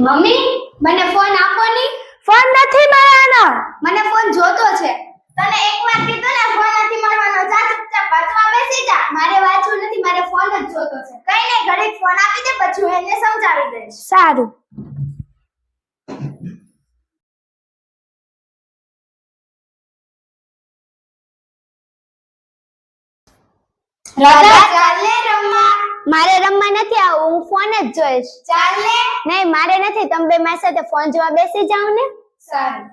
Mummy મને phone આપો ની. ફોન નથી મળવાનો. મને ફોન જોતો છે. તને એકવાર કીધું ને ફોન નથી મળવાનો, જા ચૂપચાપ વાંચવા બેસી જા. મારે વાંચવું નથી, મારે ફોન જ જોતો છે. કઈ નહીં, ઘડીક ફોન આપી દે પછી હું એને સમજાવી દઈશ. સારું. રાધા ચાલ ને રમવા. મારે રમવા નથી આવું, હું ફોન જ જોઈશ. ચાલ ને. નહીં, મારે નથી. તમે બે મારી સાથે ફોન જોવા બેસી જાવ ને. સારું.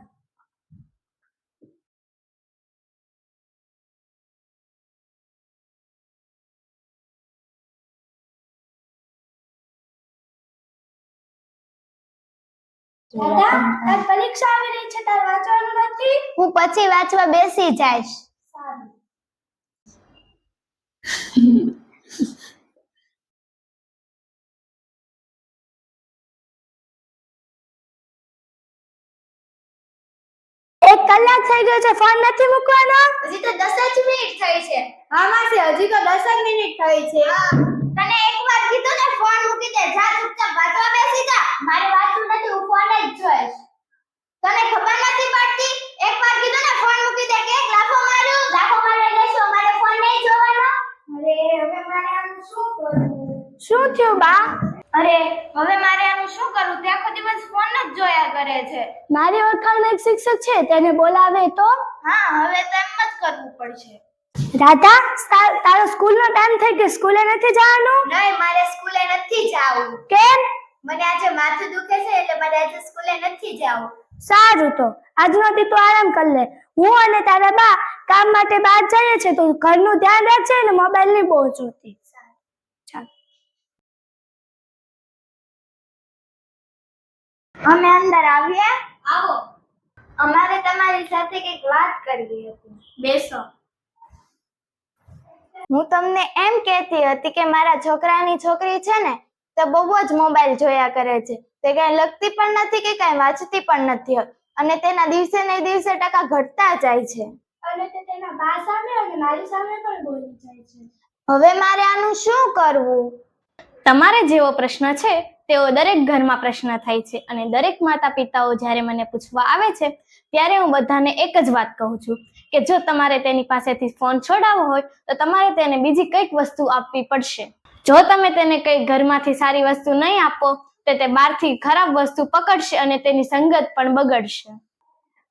રાધા, તાર પરીક્ષા આવી રહી છે, તાર વાંચવાનું નથી? હું પછી વાંચવા બેસી જઈશ. સારું. એક કલાક થઈ ગયો છે, ફોન નથી મૂકવાનો. હજી તો 10 જ મિનિટ થઈ છે. હા માસી, હજી તો 10 જ મિનિટ થઈ છે. તને એકવાર કીધું ને ફોન મૂકી દે, જા ચૂપચાપ વાંચવા બેસી જા. મારે વાંચવું નથી, હું ફોન જ જોઈશ. તને ખબર નથી પડતી? એકવાર કીધું ને ફોન મૂકી દે, કે લાફો માર્યું, લાફો મારે એટલે શું? મારે ફોન નહીં જોવાનો. અરે હવે મારે આનું શું કરવું? શું થયું બા? અરે હવે મારે આનું શું કરવું? તે આખો દિવસ ફોન જ જોયા કરે છે. મારી ઓળખાણમાં એક શિક્ષક છે, તેને બોલાવે તો. હા, હવે તો એમ જ કરવું પડશે. રાધા, તારો સ્કૂલનો ટાઈમ થઈ ગયો, સ્કૂલે નથી જવાનું? નહીં, મારે સ્કૂલે નથી જાવું. કેમ? મને આજે માથું દુખે છે એટલે મારે આજે સ્કૂલે નથી જાવું. સારું, તો આજનો દી તું આરામ કર લે. હું અને તારા બા કામ માટે બહાર જઈએ છે, તો ઘરનું ધ્યાન રાખજે ને મોબાઈલ ની બહુ જોતી. ચાલ. અમે અંદર આવ્યા. આવો. અમારે તમારી સાથે કંઈક વાત કરવી હતી. બેસો. હું તમને એમ કહેતી હતી કે મારા છોકરાની છોકરી છે ને, તો બહુ જ મોબાઈલ જોયા કરે છે. તે કઈ લખતી પણ નથી કે કઈ વાંચતી પણ નથી, અને તેના દિવસે ને દિવસે ટકા ઘટતા જાય છે. અને તે તેના બા સામે અને મારી સામે પણ બોલી જાય છે. હવે મારે આનું શું કરવું? તમારે જેવો પ્રશ્ન છે તેવો દરેક ઘરમાં પ્રશ્ન થાય છે, અને દરેક માતા પિતાઓ જ્યારે મને પૂછવા આવે છે ત્યારે હું બધાને એક જ વાત કહું છું કે જો તમારે તેની પાસેથી ફોન છોડાવવો હોય તો તમારે તેને બીજી કંઈક વસ્તુ આપવી પડશે. જો તમે તેને કંઈક ઘરમાંથી સારી વસ્તુ નહીં આપો તો તે બહારથી ખરાબ વસ્તુ પકડશે અને તેની સંગત પણ બગડશે.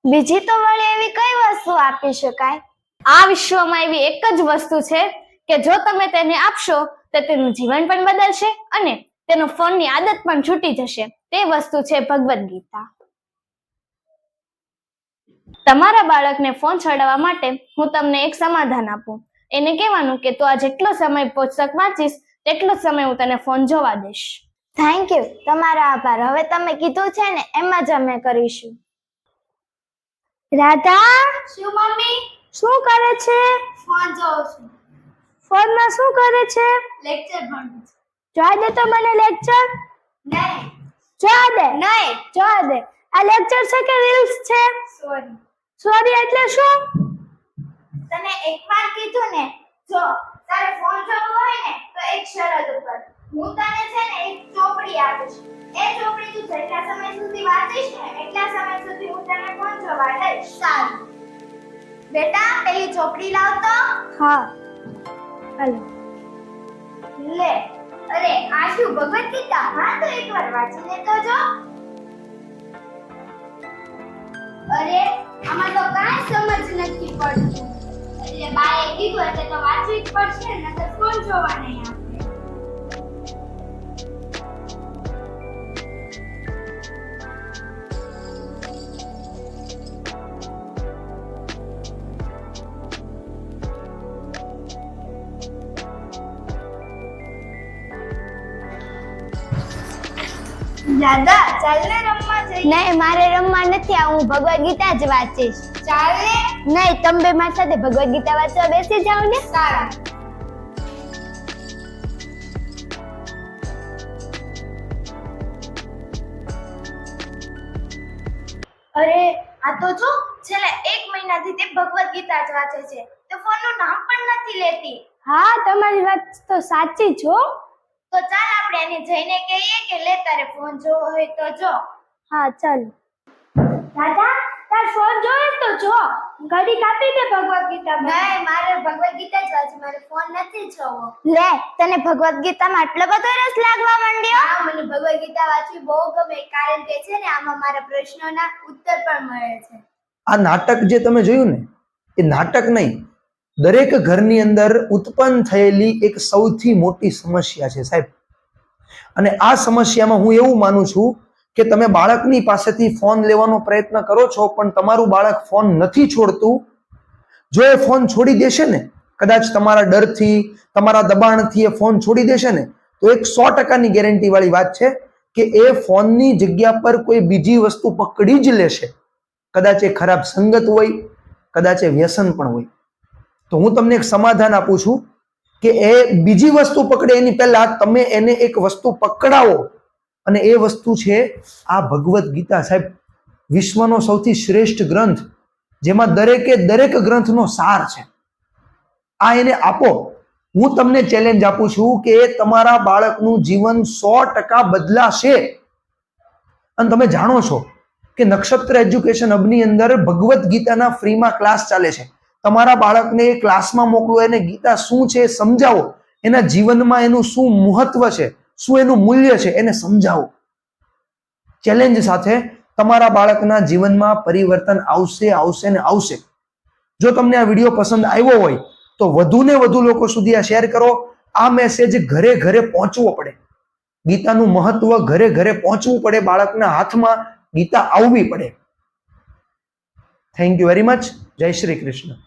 બીજી તો વળી એવી કઈ વસ્તુ આપી શકાય? આ વિશ્વમાં એવી એક જ વસ્તુ છે કે જો તમે તેને આપશો તો તેનું જીવન પણ બદલશે અને તેનો ફોનની આદત પણ છૂટી જશે. તે વસ્તુ છે ભગવદ ગીતા. તમારા બાળકને ફોન છોડાવવા માટે હું તમને એક સમાધાન આપું. એને કહેવાનું કે તું આ જેટલો સમય પુસ્તક વાંચીશ તેટલો સમય હું તને ફોન જોવા દઈશ. થેન્ક યુ, તમારો આભાર. હવે તમે કીધું છે ને એમ જ અમે કરીશું. રાધા, શું મમ્મી? શું કરે છે? ફોન જોઉં છું. ફોનમાં શું કરે છે? લેક્ચર ભણું છું. જોવા દે તો મને લેક્ચર. નહીં. જોવા દે. નહીં. જોવા દે. આ લેક્ચર છે કે રીલ્સ છે? સોરી. સોરી એટલે શું? તને એકવાર કીધું ને, જો તારે ફોન જોવો હોય ને તો એક શરત ઉપર. હું તને છે ને એક ચોપડી આપીશ. એ ચોપડી તું જેટલા સમય સુધી વાંચીશ ને એટલા સમય સુધી હું તને ફોન જોવા દઈશ. સારું. બેટા, પેલી ચોપડી લાવ તો. હા. હાલો. લે. અરે આ શું ભગવદ ગીતા? હા તો એકવાર વાંચીને તો જો. અરે આમાં તો કાંઈ સમજ નથી પડતું. એટલે બાએ કીધું એટલે તો વાંચવી જ પડશે, નકર ફોન જોવા નહીં આપે. દાદા ચાલ ને રમવા જઈએ. નહીં, મારે રમવા નથી આ, હું ભગવદ ગીતા જ વાંચીશ. ચાલ ને. નહીં, તમે બે મારી સાથે ભગવદ ગીતા વાંચવા બેસી જાવ ને. સારું. અરે આ તો જો છેલ્લા 1 મહિનાથી તે ભગવદ ગીતા જ વાંચે છે. તે ફોનનું નામ પણ નથી લેતી. હા, તમારી વાત તો સાચી છો. તો ચાલ આપણે એને જઈને કહીએ કે લે તારે ફોન જોવો હોય તો જો. હા ચાલ. દાદા તાર ફોન જોયે તો જો ઘડી કાપી દે ભગવદ ગીતા નહીં, મારે ભગવદ ગીતા જ વાંચી, મારે ફોન નથી જોવો. લે તને ભગવદ ગીતામાં આટલો બધો રસ લાગવા માંડ્યો? હા, મને ભગવદ ગીતા વાંચવી બહુ ગમે, કારણ કે છે ને આમાં મારા પ્રશ્નોના ઉત્તર પણ મળે છે. આ નાટક જે તમે જોયું ને, એ નાટક નહીં, દરેક ઘરની અંદર ઉત્પન્ન થયેલી એક સૌથી મોટી સમસ્યા છે સાહેબ. અને આ સમસ્યામાં હું એવું માનું છું કે તમે બાળકની પાસેથી ફોન લેવાનો પ્રયત્ન કરો છો, પણ તમારું બાળક ફોન નથી છોડતું. જો એ ફોન છોડી દેશે ને, કદાચ તમારા ડરથી, તમારા દબાણથી એ ફોન છોડી દેશે ને, તો એક 100%ની ગેરંટી વાળી વાત છે કે એ ફોનની જગ્યા પર કોઈ બીજી વસ્તુ પકડી જ લેશે. કદાચ એ ખરાબ સંગત હોય, કદાચ એ વ્યસન પણ હોય. તો હું તમને એક સમાધાન આપું છું કે એ બીજી વસ્તુ પકડે એની પહેલા તમે એને એક વસ્તુ પકડાવો, અને એ વસ્તુ છે આ ભગવદ ગીતા સાહેબ. વિશ્વનો સૌથી શ્રેષ્ઠ ગ્રંથ, જેમાં દરેકે દરેક ગ્રંથનો સાર છે. આ એને આપો. હું તમને ચેલેન્જ આપું છું કે તમારા બાળકનું જીવન 100% બદલાશે. અને તમે જાણો છો કે નક્ષત્ર એજ્યુકેશન હબની અંદર ભગવદ ગીતાના ફ્રીમાં ક્લાસ ચાલે છે. તમારા બાળકને એ ક્લાસમાં મોકલો, એને ગીતા શું છે એ સમજાવો, એના જીવનમાં એનું શું મહત્વ છે, શું એનું મૂલ્ય છે, એને સમજાવો. ચેલેન્જ સાથે તમારા બાળકના જીવનમાં પરિવર્તન આવશે, આવશે ને આવશે. જો તમને આ વિડીયો પસંદ આવ્યો હોય તો વધુ ને વધુ લોકો સુધી આ શેર કરો. આ મેસેજ ઘરે ઘરે પહોંચવો પડે. ગીતાનું મહત્વ ઘરે ઘરે પહોંચવું પડે. બાળકના હાથમાં ગીતા આવવી પડે. Thank you very much. જય શ્રી કૃષ્ણ.